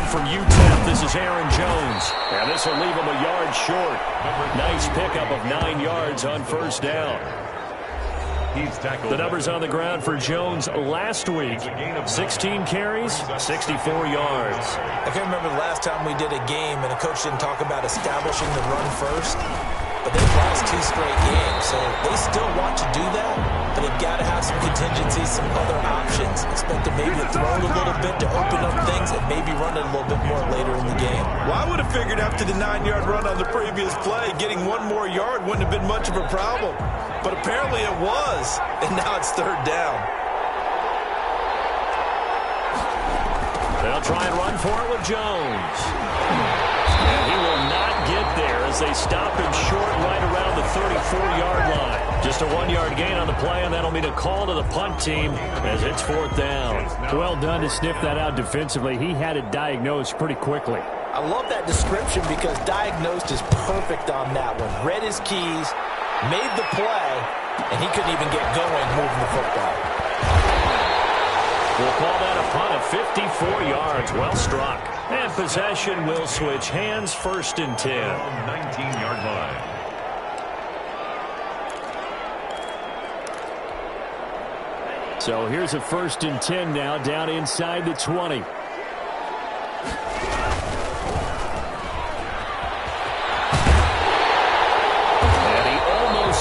from UTEP. This is Aaron Jones. And this will leave him a yard short. Nice pickup of 9 yards on first down. The numbers on the ground for Jones last week. 16 carries, 64 yards. I can't remember the last time we did a game and a coach didn't talk about establishing the run first. But they've lost 2 straight games, so they still want to do that. But they've got to have some contingencies, some other options. Expect to maybe throw it a little bit to open up things and maybe run it a little bit more later in the game. Well, I would have figured after the 9-yard run on the previous play, getting 1 more yard wouldn't have been much of a problem. But apparently it was, and now it's 3rd down. They'll try and run for it with Jones. And he will not get there as they stop him short right around the 34-yard line. Just a 1-yard gain on the play, and that'll mean a call to the punt team as it's 4th down. Well done to sniff that out defensively. He had it diagnosed pretty quickly. I love that description because diagnosed is perfect on that one. Read his keys, made the play, and he couldn't even get going moving the football. We'll call that a punt of 54 yards. Well struck. And possession will switch hands, 1st and 10. 19-yard line. So here's a 1st and 10 now, down inside the 20.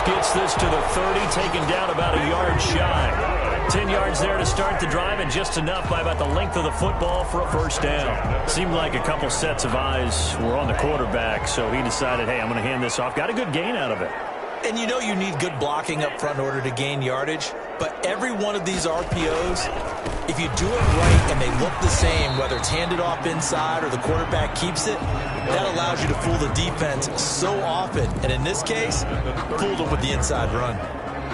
Gets this to the 30, taken down about a yard shy. 10 yards there to start the drive, and just enough by about the length of the football for a 1st down. Seemed like a couple sets of eyes were on the quarterback, so he decided, hey, I'm going to hand this off. Got a good gain out of it. And you know you need good blocking up front in order to gain yardage, but every one of these RPOs, if you do it right and they look the same, whether it's handed off inside or the quarterback keeps it, that allows you to fool the defense so often. And in this case, fooled them with the inside run.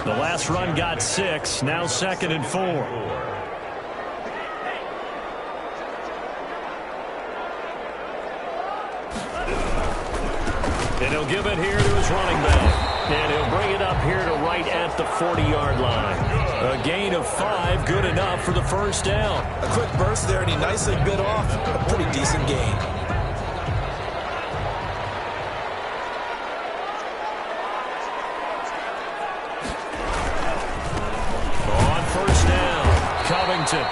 The last run got 6, now 2nd and 4. And he'll give it here to his running back. And he'll bring it up here to right at the 40-yard line. A gain of 5, good enough for the 1st down. A quick burst there, and he nicely bit off a pretty decent gain. On 1st down, Covington.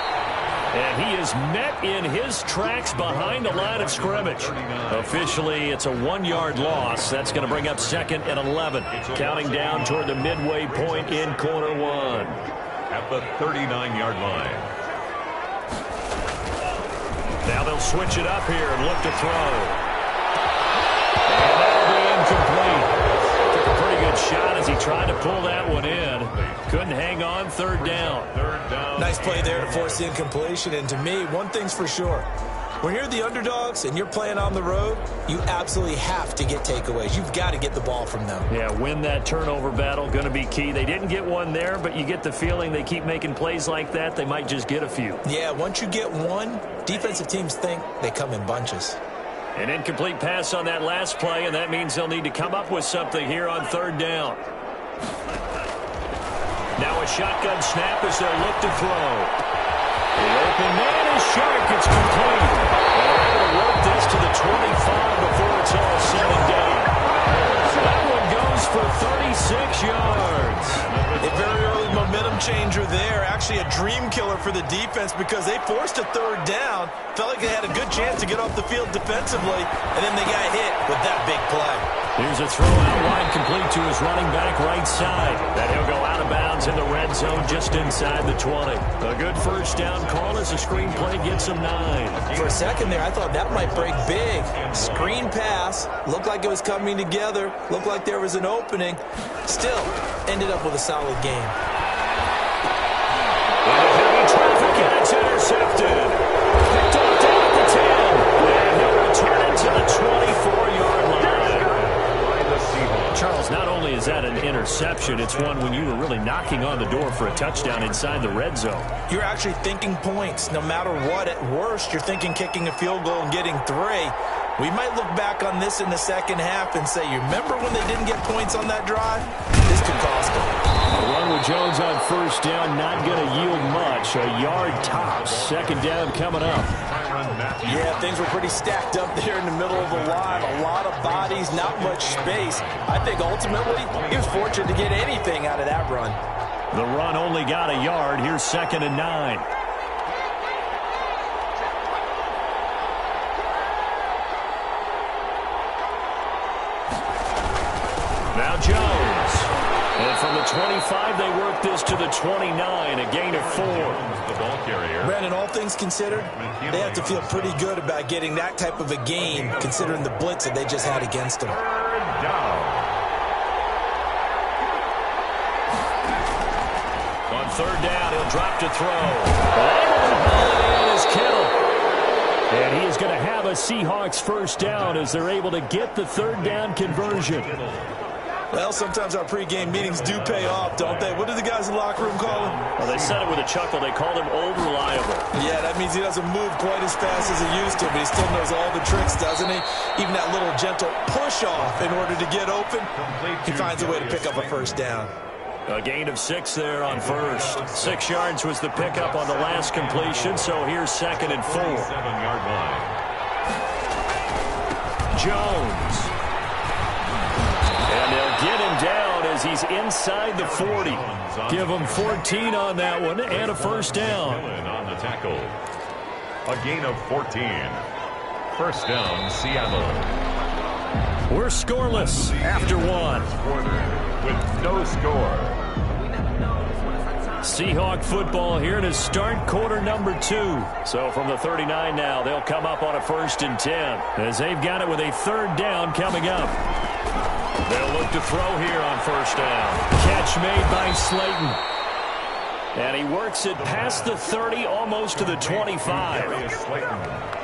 And he is met in his tracks behind the line of scrimmage. Officially, it's a 1-yard loss. That's going to bring up 2nd and 11. Counting down toward the midway point in quarter 1. At the 39-yard line. Now they'll switch it up here and look to throw. And that'll be incomplete. Took a pretty good shot as he tried to pull that one in. Couldn't hang on, 3rd down. Nice play there to force the incompletion. And to me, one thing's for sure. When you're the underdogs and you're playing on the road, you absolutely have to get takeaways. You've got to get the ball from them. Yeah, win that turnover battle, going to be key. They didn't get one there, but you get the feeling they keep making plays like that, they might just get a few. Yeah, once you get one, defensive teams think they come in bunches. An incomplete pass on that last play, and that means they'll need to come up with something here on 3rd down. Now a shotgun snap as they'll look to throw. The open man is Shark. It's complete. And they're able to work this to the 25 before it's all said and done. That one goes for 36 yards. A very early momentum changer there. Actually a dream killer for the defense because they forced a 3rd down. Felt like they had a good chance to get off the field defensively, and then they got hit with that big play. Here's a throw out wide complete to his running back right side. That he'll go out of bounds in the red zone just inside the 20. A good 1st down call as the screenplay gets him 9. For a second there, I thought that might break big. Screen pass. Looked like it was coming together. Looked like there was an opening. Still, ended up with a solid game. Into heavy traffic, and it's intercepted. Picked up down at the 10. And he'll return it to the 24-yard line. Charles, not only is that an interception, it's one when you were really knocking on the door for a touchdown inside the red zone. You're actually thinking points. No matter what, at worst, you're thinking kicking a field goal and getting 3. We might look back on this in the second half and say, you remember when they didn't get points on that drive? This could cost them. A run with Jones on 1st down, not going to yield much. A yard tops. 2nd down coming up. Yeah, things were pretty stacked up there in the middle of the line. A lot of bodies, not much space. I think ultimately he was fortunate to get anything out of that run. The run only got a yard. Here's 2nd and 9. Now Jones. And from the 25, they work this to the 29, a gain of 4. The ball carrier. Brandon, all things considered, they have to feel pretty good about getting that type of a gain, considering the blitz that they just had against them. Third down. On 3rd down, he'll drop to throw. Able to haul it in is Kittle. And he is going to have a Seahawks 1st down as they're able to get the 3rd down conversion. Well, sometimes our pregame meetings do pay off, don't they? What do the guys in the locker room call him? Well, they said it with a chuckle. They called him Old Reliable. Yeah, that means he doesn't move quite as fast as he used to, but he still knows all the tricks, doesn't he? Even that little gentle push-off in order to get open, he finds a way to pick up a 1st down. A gain of 6 there on 1st. 6 yards was the pickup on the last completion, so here's 2nd and 4. 7-yard line. Jones. And they'll get him down as he's inside the 40. Give him 14 on that one and a 1st down. On the tackle. A gain of 14. 1st down, Seattle. We're scoreless after 1. Quarter with no score. Seahawk football here to start quarter number 2. So from the 39 now, they'll come up on a 1st and 10 as they've got it with a 3rd down coming up. They'll look to throw here on 1st down. Catch made by Slayton. And he works it past the 30, almost to the 25.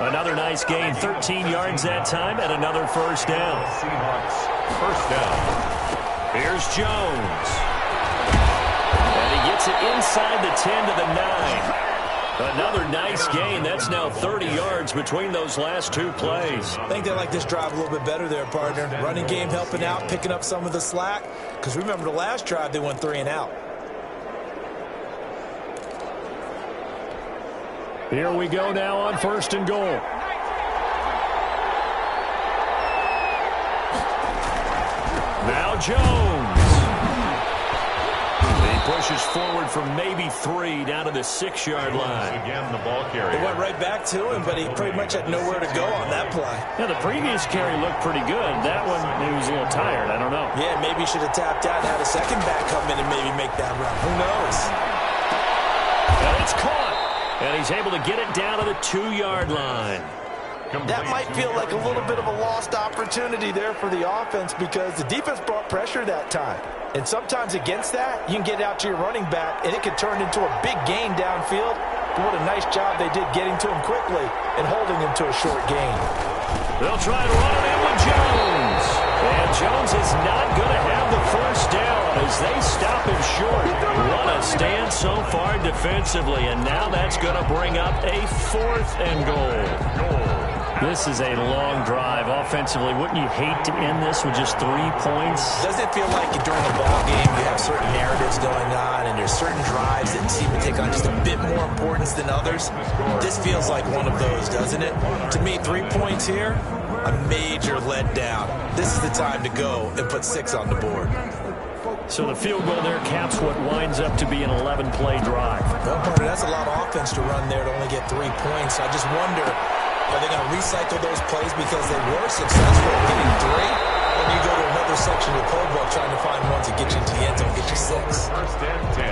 Another nice gain, 13 yards that time, and another 1st down. Seahawks 1st down. Here's Jones. And he gets it inside the 10 to the 9. Another nice gain. That's now 30 yards between those last 2 plays. I think they like this drive a little bit better there, partner. Running game helping out, picking up some of the slack. Because remember the last drive, they went 3 and out. Here we go now on 1st and goal. Now Jones. He pushes forward from maybe 3 down to the 6-yard line. Again, the ball carrier. It went right back to him, but he pretty much had nowhere to go on that play. Yeah, the previous carry looked pretty good. That one, he was a little tired. I don't know. Yeah, maybe he should have tapped out and had a second back come in and maybe make that run. Who knows? And it's caught. And he's able to get it down to the 2-yard line. That might feel like a little bit of a lost opportunity there for the offense because the defense brought pressure that time. And sometimes against that, you can get out to your running back, and it could turn into a big gain downfield. But what a nice job they did getting to him quickly and holding him to a short gain. They'll try to run it in with Jones. And Jones is not going to have the 1st down as they stop him short. What a stand so far defensively, and now that's going to bring up a 4th and goal. This is a long drive. Offensively, wouldn't you hate to end this with just 3 points? Doesn't it feel like during the ball game you have certain narratives going on and there's certain drives that seem to take on just a bit more importance than others? This feels like one of those, doesn't it? To me, 3 points here, a major letdown. This is the time to go and put 6 on the board. So the field goal there caps what winds up to be an 11-play drive. Well, partner, that's a lot of offense to run there to only get 3 points. I just wonder, are they going to recycle those plays because they were successful at getting 3? Or do you go to another section of the playbook trying to find ones that get you into the end zone, get you 6? 1st and 10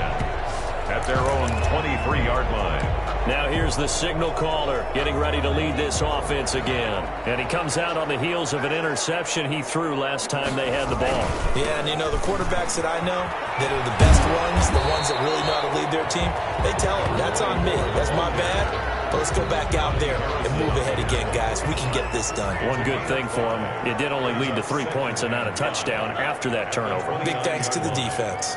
at their own 23-yard line. Now here's the signal caller getting ready to lead this offense again. And he comes out on the heels of an interception he threw last time they had the ball. Yeah, and you know, the quarterbacks that I know that are the best ones, the ones that really know how to lead their team, they tell them, that's on me. That's my bad. But let's go back out there and move ahead again, guys. We can get this done. One good thing for him, it did only lead to 3 points and not a touchdown after that turnover. Big thanks to the defense.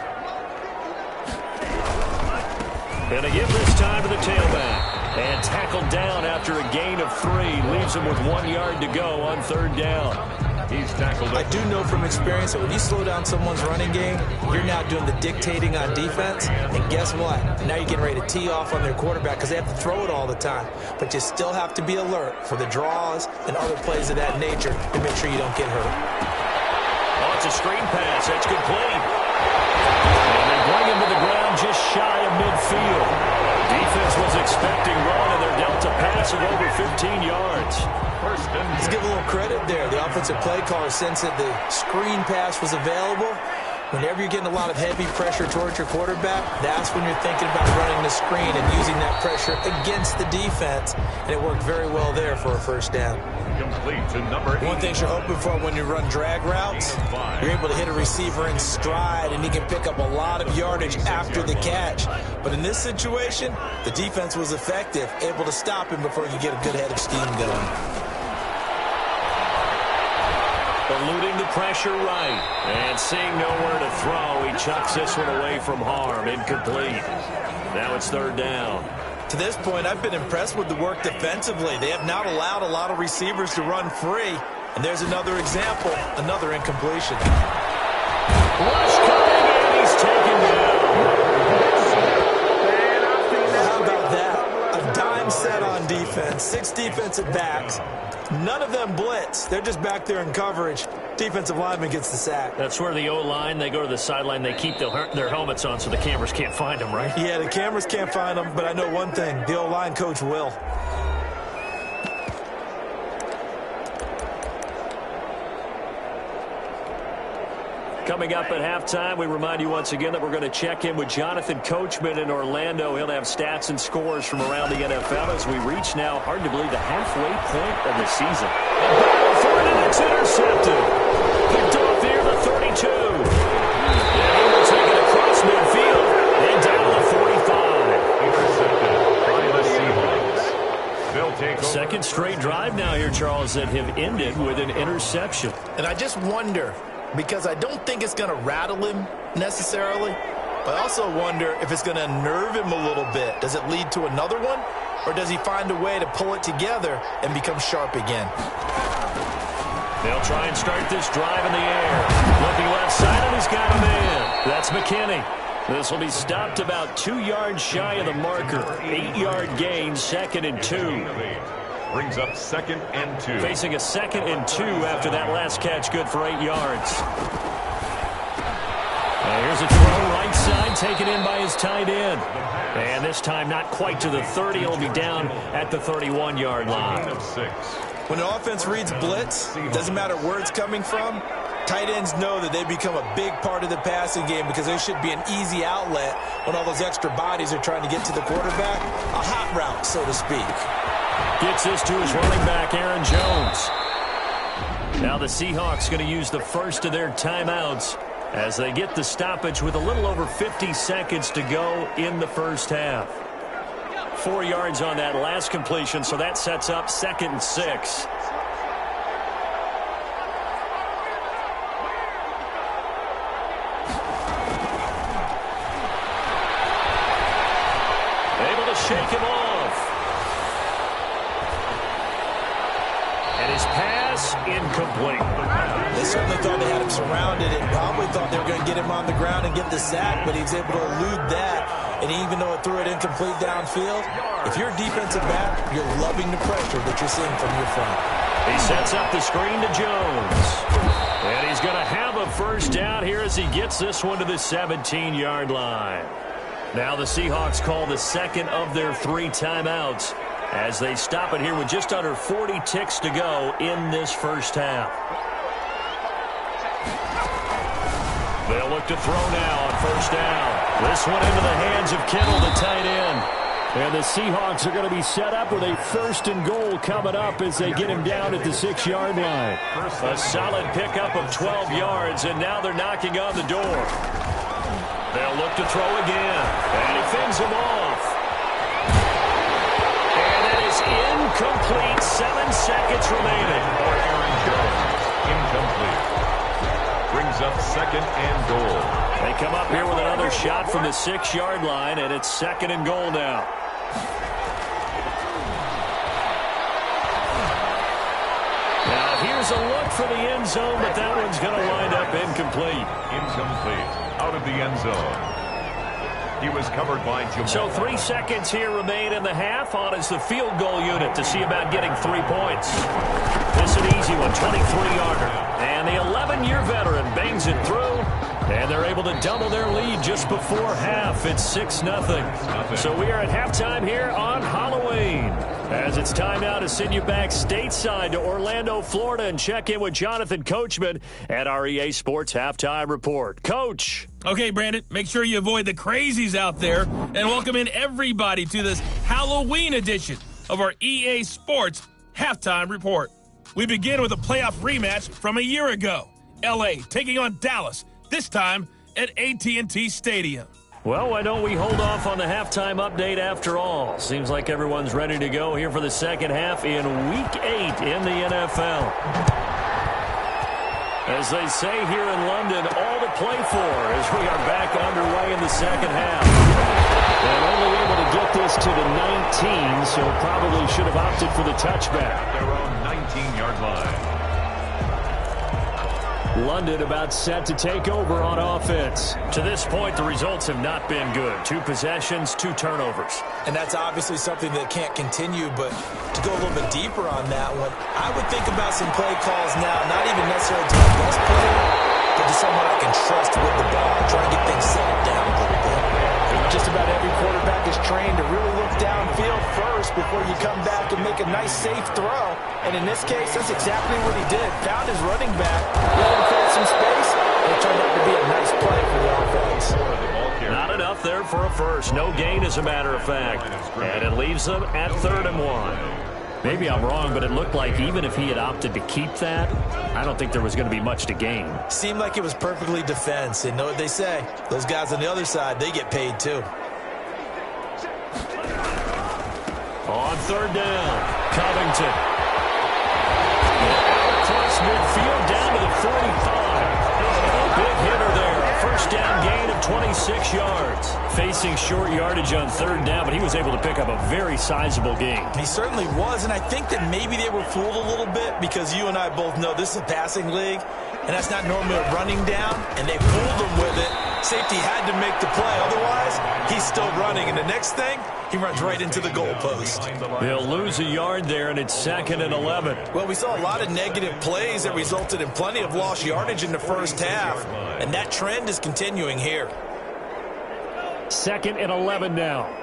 And a give this time to the tailback. And tackled down after a gain of 3. Leaves him with 1 yard to go on 3rd down. He's tackled. I do know from experience that when you slow down someone's running game, you're now doing the dictating on defense. And guess what? Now you're getting ready to tee off on their quarterback because they have to throw it all the time. But you still have to be alert for the draws and other plays of that nature to make sure you don't get hurt. Oh, it's a screen pass. That's complete. And they bring him to the ground just shy of midfield. Defense was expecting run, and they're dealt a pass of over 15 yards. Let's give a little credit there. The offensive play caller sensed that the screen pass was available. Whenever you're getting a lot of heavy pressure towards your quarterback, that's when you're thinking about running the screen and using that pressure against the defense. And it worked very well there for a first down. Complete to number 8. One thing you're hoping for when you run drag routes, you're able to hit a receiver in stride, and he can pick up a lot of yardage after the catch. But in this situation, the defense was effective, able to stop him before he could get a good head of steam going. Eluding the pressure right. And seeing nowhere to throw, he chucks this one away from harm. Incomplete. Now it's third down. To this point, I've been impressed with the work defensively. They have not allowed a lot of receivers to run free. And there's another example, another incompletion. Rush coming, and he's taken down. How about that? A dime set on defense, 6 defensive backs. None of them blitz. They're just back there in coverage. Defensive lineman gets the sack. That's where the O-line, they go to the sideline, they keep their helmets on so the cameras can't find them, right? Yeah, the cameras can't find them, but I know one thing. The O-line coach will. Coming up at halftime, we remind you once again that we're going to check in with Jonathan Coachman in Orlando. He'll have stats and scores from around the NFL as we reach now, hard to believe, the halfway point of the season. For it, and it's intercepted. Picked off here, the 32. And he will take it across midfield and down to the 45. Intercepted by the Seahawks. They'll take over. Second straight drive now here, Charles, that have ended with an interception. And I just wonder, because I don't think it's going to rattle him necessarily, but I also wonder if it's going to nerve him a little bit. Does it lead to another one, or does he find a way to pull it together and become sharp again? They'll try and start this drive in the air. Looking left side, and he's got him in. That's McKinney. This will be stopped about 2 yards shy of the marker. 8-yard gain, 2nd and 2. Brings up 2nd and 2. Facing a 2nd and 2 after that last catch, good for 8 yards. Here's a throw right side, taken in by his tight end. And this time not quite to the 30. He'll be down at the 31-yard line. When an offense reads blitz, doesn't matter where it's coming from, tight ends know that they become a big part of the passing game because there should be an easy outlet when all those extra bodies are trying to get to the quarterback. A hot route, so to speak. Gets this to his running back, Aaron Jones. Now the Seahawks going to use the first of their timeouts as they get the stoppage with a little over 50 seconds to go in the first half. 4 yards on that last completion, so that sets up 2nd and 6. Able to shake him off. And his pass incomplete. They certainly thought they had him surrounded and probably thought they were going to get him on the ground and get the sack, but he was able to elude that. And even though it threw it incomplete downfield, if you're a defensive back, you're loving the pressure that you're seeing from your front. He sets up the screen to Jones. And he's going to have a first down here as he gets this one to the 17-yard line. Now the Seahawks call the second of their 3 timeouts as they stop it here with just under 40 ticks to go in this first half. They'll look to throw now on first down. This one into the hands of Kittle, the tight end. And the Seahawks are going to be set up with a 1st and goal coming up as they get him down at the 6-yard line. A solid pickup of 12 yards, and now they're knocking on the door. They'll look to throw again, and he fends him off. And it is incomplete. 7 seconds remaining. Aaron Jones, incomplete. Brings up 2nd and goal. They come up here with another shot from the 6-yard line, and it's 2nd and goal now. Now here's There's a look for the end zone, but that one's going to wind up incomplete. Incomplete. Out of the end zone. He was covered by Jamal. So 3 seconds here remain in the half. On is the field goal unit to see about getting 3 points. This is an easy one, 23-yarder. And the 11-year veteran bangs it through. And they're able to double their lead just before half. It's 6-0. So we are at halftime here on Halloween. As it's time now to send you back stateside to Orlando, Florida, and check in with Jonathan Coachman at our EA Sports Halftime Report. Coach. Okay, Brandon, make sure you avoid the crazies out there and welcome in everybody to this Halloween edition of our EA Sports Halftime Report. We begin with a playoff rematch from a year ago. LA taking on Dallas, this time at AT&T Stadium. Well, why don't we hold off on the halftime update after all? Seems like everyone's ready to go here for the second half in Week 8 in the NFL. As they say here in London, all to play for as we are back underway in the second half. And only able to get this to the 19, so probably should have opted for the touchback. Their own 19-yard line. London about set to take over on offense. To this point, the results have not been good. 2 possessions, 2 turnovers. And that's obviously something that can't continue, but to go a little bit deeper on that one, I would think about some play calls now, not even necessarily to my best player, but to someone I can trust with the ball, try to get things settled down a little bit. Just about every quarterback is trained to really look downfield first before you come back and make a nice, safe throw. And in this case, that's exactly what he did. Found his running back, let him create some space, and it turned out to be a nice play for the offense. Not enough there for a first. No gain, as a matter of fact. And it leaves them at 3rd and 1. Maybe I'm wrong, but it looked like even if he had opted to keep that, I don't think there was going to be much to gain. Seemed like it was perfectly defense. And know what they say? Those guys on the other side, they get paid too. On 3rd down, Covington. Across midfield down to the 45. Big hitter there. A first down gain of 26 yards. Facing short yardage on 3rd down, but he was able to pick up a very sizable gain. He certainly was, and I think that maybe they were fooled a little bit because you and I both know this is a passing league, and that's not normally a running down, and they fooled him with it. Safety had to make the play. Otherwise, he's still running, and the next thing, he runs right into the goalpost. They'll lose a yard there, and it's 2nd and 11. Well, we saw a lot of negative plays that resulted in plenty of lost yardage in the first half, and that trend is continuing here. 2nd and 11 now.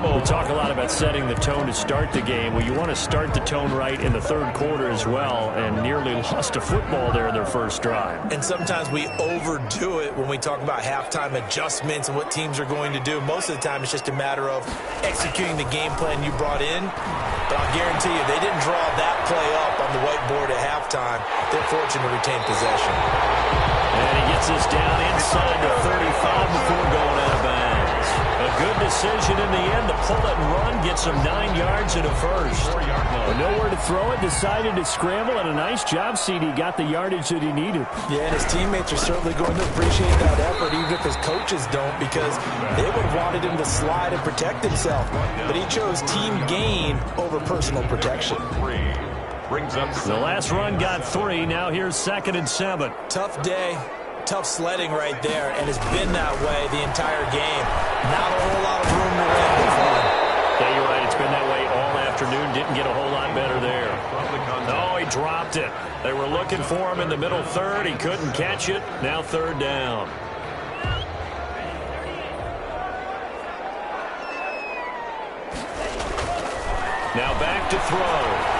We talk a lot about setting the tone to start the game. Well, you want to start the tone right in the 3rd quarter as well, and nearly lost a football there in their first drive. And sometimes we overdo it when we talk about halftime adjustments and what teams are going to do. Most of the time, it's just a matter of executing the game plan you brought in. But I'll guarantee you, they didn't draw that play up on the whiteboard at halftime. They're fortunate to retain possession. And he gets us down inside the 35 before going out of bounds. A good decision in the end to pull it and run, get some 9 yards and a first. But nowhere to throw it, decided to scramble, and a nice job, CD. Got the yardage that he needed. Yeah, and his teammates are certainly going to appreciate that effort, even if his coaches don't, because they would have wanted him to slide and protect himself. But he chose team gain over personal protection. The last run got 3. Now here's 2nd and 7. Tough day. Tough sledding right there, and it's been that way the entire game. Not a whole lot of room to ramble for. Yeah, you're right. It's been that way all afternoon. Didn't get a whole lot better there. No, he dropped it. They were looking for him in the middle 3rd. He couldn't catch it. Now 3rd down. Now back to throw.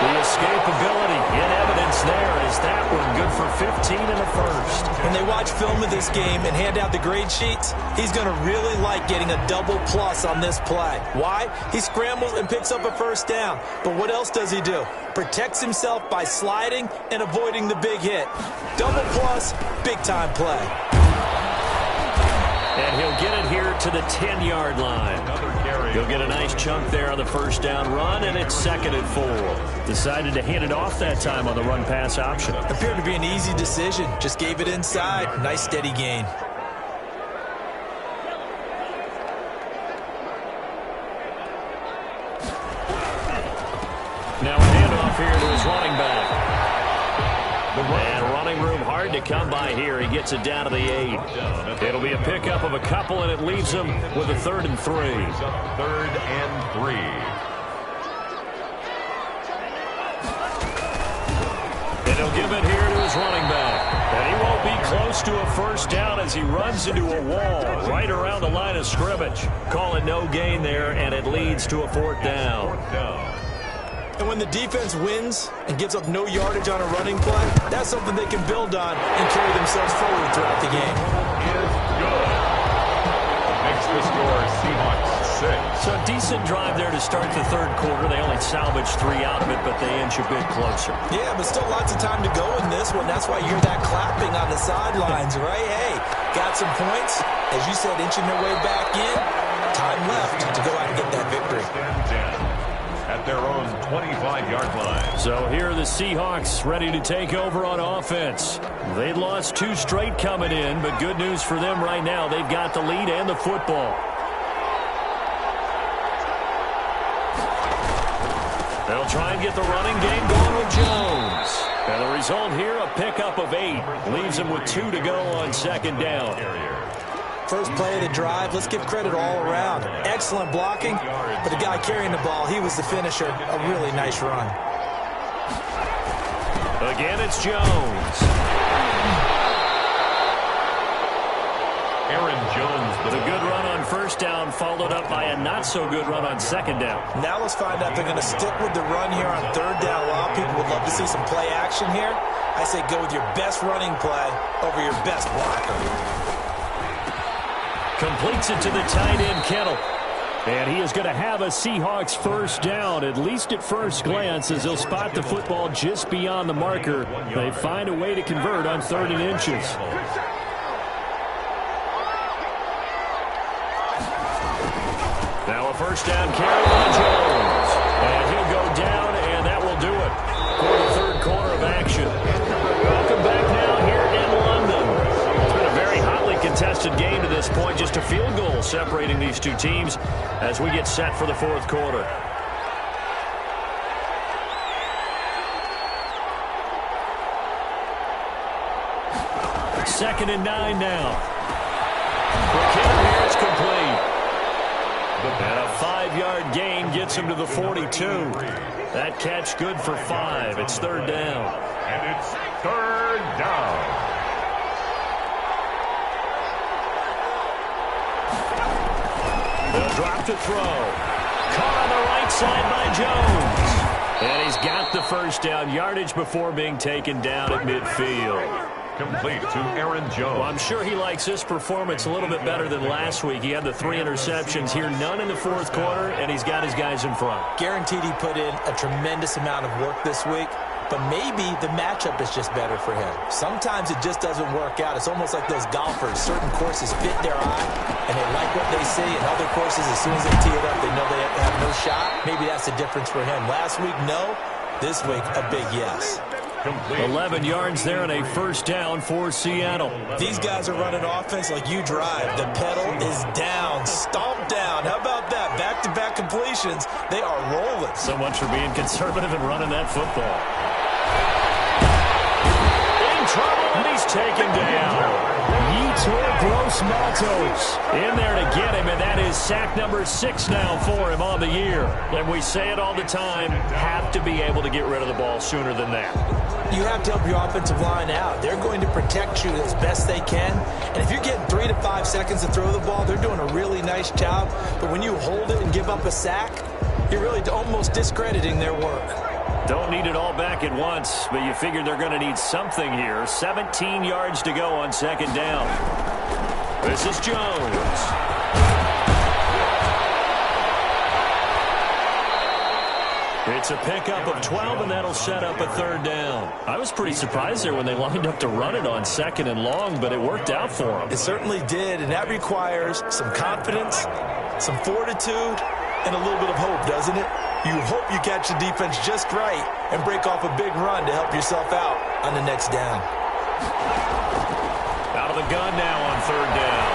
The escapability in evidence there as that one good for 15 and a first. When they watch film of this game and hand out the grade sheets, he's going to really like getting a double plus on this play. Why? He scrambles and picks up a first down. But what else does he do? Protects himself by sliding and avoiding the big hit. Double plus, big-time play. And he'll get it here to the 10-yard line. Another carry He'll get a nice chunk there on the first down run, and it's 2nd and 4. Decided to hand it off that time on the run-pass option. Appeared to be an easy decision. Just gave it inside. Nice steady gain. Now a handoff here to his running back. And running room hard to come by here. He gets it down to the 8. It'll be a pickup of a couple, and it leaves him with a 3rd and 3. 3rd and 3. And he'll give it here to his running back. And he won't be close to a first down as he runs into a wall right around the line of scrimmage. Call it no gain there, and it leads to a 4th down. And when the defense wins and gives up no yardage on a running play, that's something they can build on and carry themselves forward throughout the game. Is good. Makes the score Seahawks 6. So a decent drive there to start the 3rd quarter. They only salvaged 3 out of it, but they inch a bit closer. Yeah, but still lots of time to go in this one. That's why you hear that clapping on the sidelines, right? Hey, got some points. As you said, inching their way back in. Time left to go out and get that victory. At their own 25-yard line. So here are the Seahawks ready to take over on offense. They'd lost 2 straight coming in, but good news for them right now. They've got the lead and the football. They'll try and get the running game going with Jones. And the result here, a pickup of 8. Leaves them with 2 to go on 2nd down. First play of the drive, let's give credit all around. Excellent blocking, but the guy carrying the ball, he was the finisher. A really nice run. Again, it's Jones. Aaron Jones. The good run on first down followed up by a not-so-good run on 2nd down. Now let's find out if they're going to stick with the run here on 3rd down. A lot of people would love to see some play action here. I say go with your best running play over your best blocker. Completes it to the tight end, Kittle. And he is going to have a Seahawks first down, at least at first glance, as they'll spot the football just beyond the marker. They find a way to convert on 3rd and inches. Now a first down carry by Jones. And he'll go down, and that will do it for the 3rd quarter of action. Welcome back now here in London. It's been a very hotly contested game to this point. Just a field goal separating these two teams as we get set for the 4th quarter. Second and 9 now. McKinnon here, it's complete. And a 5-yard gain gets him to the 42. That catch good for 5. It's 3rd down. And it's 3rd down. They'll drop to throw. Caught on the right side by Jones. And he's got the first down yardage before being taken down at midfield. Complete to Aaron Jones. Well, I'm sure he likes this performance a little bit better than last week. He had the 3 interceptions here, none in the 4th quarter, and he's got his guys in front. Guaranteed he put in a tremendous amount of work this week, but maybe the matchup is just better for him. Sometimes it just doesn't work out. It's almost like those golfers. Certain courses fit their eye, and they like what they see, and other courses, as soon as they tee it up, they know they have no shot. Maybe that's the difference for him. Last week, no. This week, a big yes. Complete. 11 yards there and a first down for Seattle. These guys are running offense like you drive. The pedal is down, stomped down. How about that? Back-to-back completions. They are rolling. So much for being conservative and running that football. In trouble, and he's taken down. Yetur Gross-Matos in there to get him, and that is sack number 6 now for him on the year. And we say it all the time, have to be able to get rid of the ball sooner than that. You have to help your offensive line out. They're going to protect you as best they can. And if you're getting 3 to 5 seconds to throw the ball, they're doing a really nice job. But when you hold it and give up a sack, you're really almost discrediting their work. Don't need it all back at once, but you figure they're going to need something here. 17 yards to go on 2nd down. This is Jones. It's a pickup of 12, and that'll set up a 3rd down. I was pretty surprised there when they lined up to run it on 2nd and long, but it worked out for them. It certainly did, and that requires some confidence, some fortitude, and a little bit of hope, doesn't it? You hope you catch the defense just right and break off a big run to help yourself out on the next down. Out of the gun now on third down.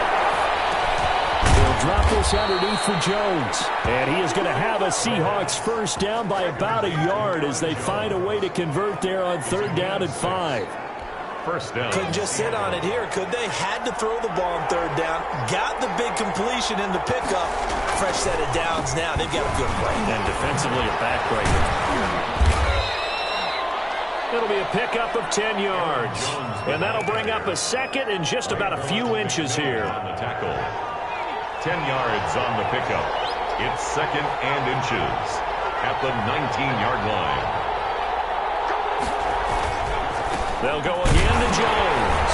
They'll drop this underneath for Jones. And he is going to have a Seahawks first down by about a yard as they find a way to convert there on third down and 5. First down. Couldn't just sit on it here, could they? Had to throw the ball on third down. Got the big completion in the pickup. Fresh set of downs now. They've got a good play. And defensively a backbreaker. It'll be a pickup of 10 yards. And that'll bring up a second and just about a few inches here. On the tackle. 10 yards on the pickup. It's second and inches at the 19-yard line. They'll go again to Jones.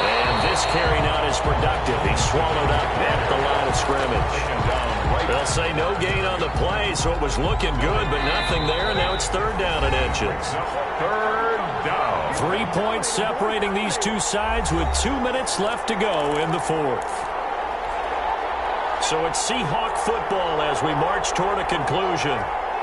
And this carry not as productive. He's swallowed up at the line of scrimmage. They'll say no gain on the play, so it was looking good, but nothing there. And now it's third down and inches. Third down. 3 points separating these two sides with 2 minutes left to go in the fourth. So it's Seahawk football as we march toward a conclusion.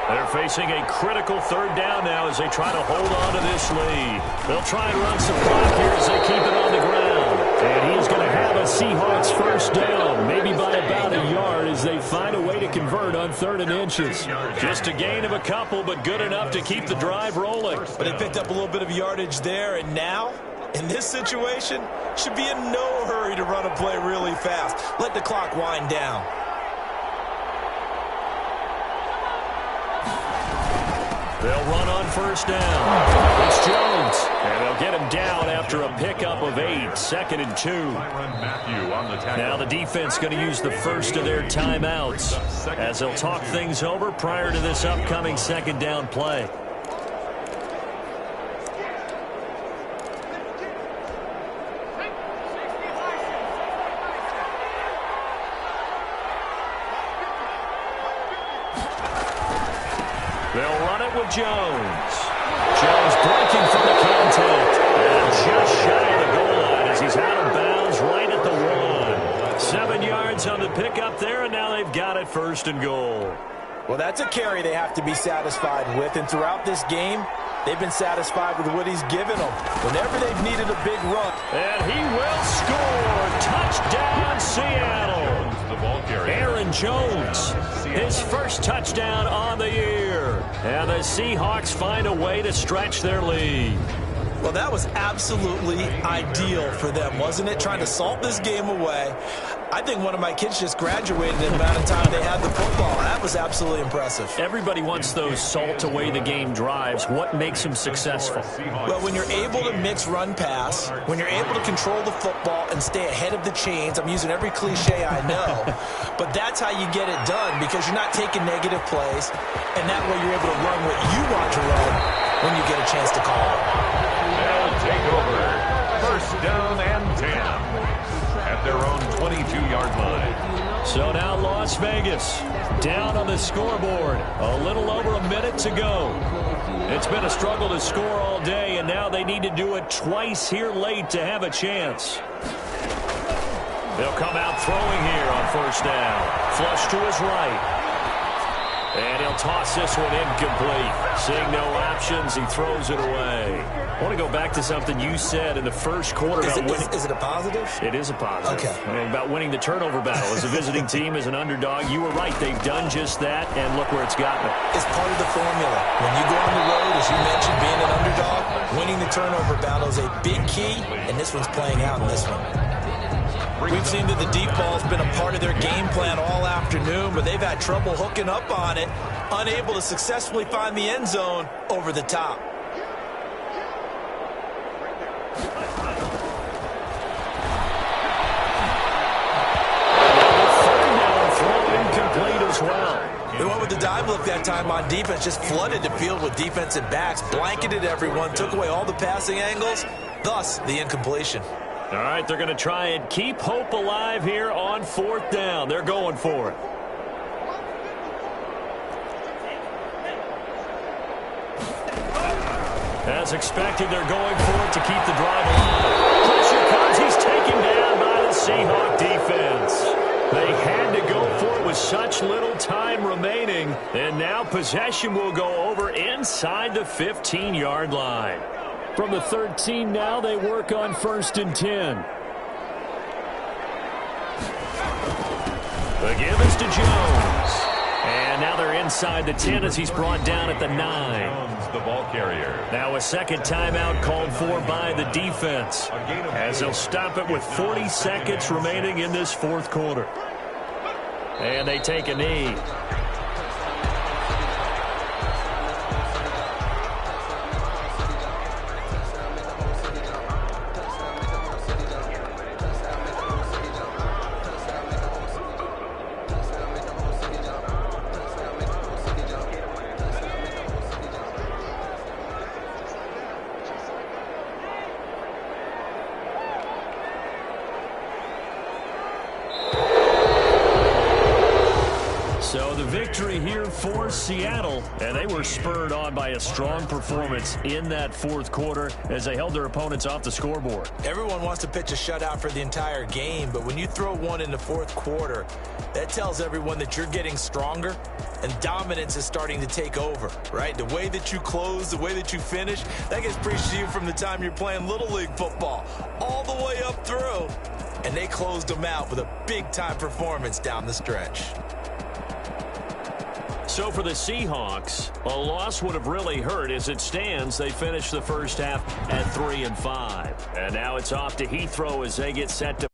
They're facing a critical third down now as they try to hold on to this lead. They'll try and run some clock here as they keep it on the ground. And he's going to have a Seahawks first down, maybe by about a yard as they find a way to convert on third and inches. Just a gain of a couple, but good enough to keep the drive rolling. But they picked up a little bit of yardage there, and now, in this situation, should be in no hurry to run a play really fast. Let the clock wind down. They'll run on first down. It's Jones. And they'll get him down after a pickup of 8. Second and 2. Now the defense going to use the first of their timeouts as they'll talk things over prior to this upcoming second down play. They'll run it with Jones. Jones breaking from the contact. And just shy of the goal line as he's out of bounds right at the 1. 7 yards on the pickup there, and now they've got it first and goal. Well, that's a carry they have to be satisfied with. And throughout this game, they've been satisfied with what he's given them. Whenever they've needed a big run. And he will score. Touchdown, Seattle. Aaron Jones, his first touchdown on the year. And the Seahawks find a way to stretch their lead. Well, that was absolutely ideal for them, wasn't it? Trying to salt this game away. I think one of my kids just graduated in the amount of time they had the football. That was absolutely impressive. Everybody wants those salt away the game drives. What makes them successful? Well, when you're able to mix run pass, when you're able to control the football and stay ahead of the chains, I'm using every cliche I know, but that's how you get it done because you're not taking negative plays, and that way you're able to run what you want to run when you get a chance to call it. They'll take over. First down and 10 at their own 22-yard line. So now Las Vegas down on the scoreboard. A little over a minute to go. It's been a struggle to score all day, and now they need to do it twice here late to have a chance. They'll come out throwing here on first down. Flush to his right. And he'll toss this one incomplete. Seeing no options, he throws it away. I want to go back to something you said in the first quarter. Is it a positive? It is a positive. Okay. I mean, about winning the turnover battle. As a visiting team, as an underdog, you were right. They've done just that, and look where it's gotten them. It's part of the formula. When you go on the road, as you mentioned, being an underdog, winning the turnover battle is a big key, and this one's playing out in this one. We've seen that the deep ball's been a part of their game plan all afternoon, but they've had trouble hooking up on it, unable to successfully find the end zone over the top. They went with the dive look that time on defense, just flooded the field with defensive backs, blanketed everyone, took away all the passing angles, thus the incompletion. All right, they're going to try and keep hope alive here on fourth down. They're going for it. As expected, they're going for it to keep the drive alive. Pressure comes. He's taken down by the Seahawk defense. They had to go for it with such little time remaining. And now possession will go over inside the 15-yard line. From the 13 now, they work on 1st and 10. The give is to Jones. And now they're inside the 10 as he's brought down at the 9. Jones, the ball carrier. Now a second timeout called for by the defense, as they'll stop it with 40 seconds remaining in this fourth quarter. And they take a knee. So the victory here for Seattle, and they were spurred on by a strong performance in that fourth quarter as they held their opponents off the scoreboard. Everyone wants to pitch a shutout for the entire game, but when you throw one in the fourth quarter, that tells everyone that you're getting stronger and dominance is starting to take over, right? The way that you close, the way that you finish, that gets preached to you from the time you're playing Little League football all the way up through. And they closed them out with a big-time performance down the stretch. So for the Seahawks, a loss would have really hurt. As it stands, they finished the first half at 3-5. And now it's off to Heathrow as they get set to